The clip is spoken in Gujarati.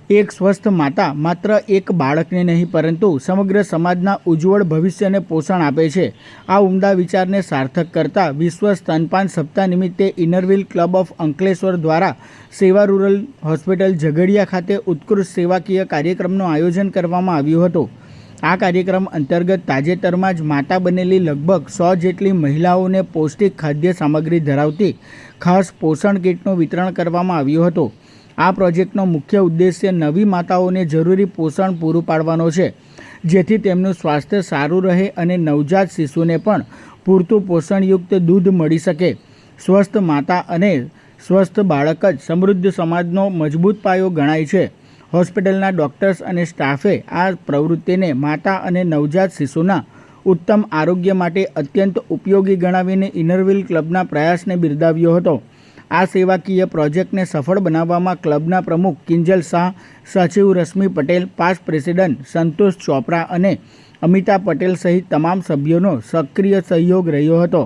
એક સ્વસ્થ માતા માત્ર એક બાળકને નહીં પરંતુ સમગ્ર સમાજના ઉજ્જવળ ભવિષ્યને પોષણ આપે છે. આ ઉમદા વિચારને સાર્થક કરતા વિશ્વ સ્તનપાન સપ્તાહ નિમિત્તે ઇનરવ્હીલ ક્લબ ઓફ અંકલેશ્વર દ્વારા સેવા રૂરલ હોસ્પિટલ ઝઘડિયા ખાતે ઉત્કૃષ્ટ સેવાકીય કાર્યક્રમનું આયોજન કરવામાં આવ્યું હતું. આ કાર્યક્રમ અંતર્ગત તાજેતરમાં જ માતા બનેલી લગભગ 100 જેટલી મહિલાઓને પૌષ્ટિક ખાદ્ય સામગ્રી ધરાવતી ખાસ પોષણ કીટનું વિતરણ કરવામાં આવ્યું હતું. આ પ્રોજેક્ટનો મુખ્ય ઉદ્દેશ્ય નવી માતાઓને જરૂરી પોષણ પૂરું પાડવાનો છે, જેથી તેમનું સ્વાસ્થ્ય સારું રહે અને નવજાત શિશુને પણ પૂરતું પોષણયુક્ત દૂધ મળી શકે. સ્વસ્થ માતા અને સ્વસ્થ બાળક જ સમૃદ્ધ સમાજનો મજબૂત પાયો ગણાય છે. હોસ્પિટલના ડૉક્ટર્સ અને સ્ટાફે આ પ્રવૃત્તિને માતા અને નવજાત શિશુના ઉત્તમ આરોગ્ય માટે અત્યંત ઉપયોગી ગણાવીને ઇનરવ્હીલ ક્લબના પ્રયાસને બિરદાવ્યો હતો. આ સેવાકીય પ્રોજેક્ટને સફળ બનાવવામાં ક્લબના પ્રમુખ કિંજલ શાહ, સચિવ રશ્મિ પટેલ, પાસ્ટ પ્રેસિડેન્ટ સંતોષ ચોપરા અને અમિતા પટેલ સહિત તમામ સભ્યોનો સક્રિય સહયોગ રહ્યો હતો.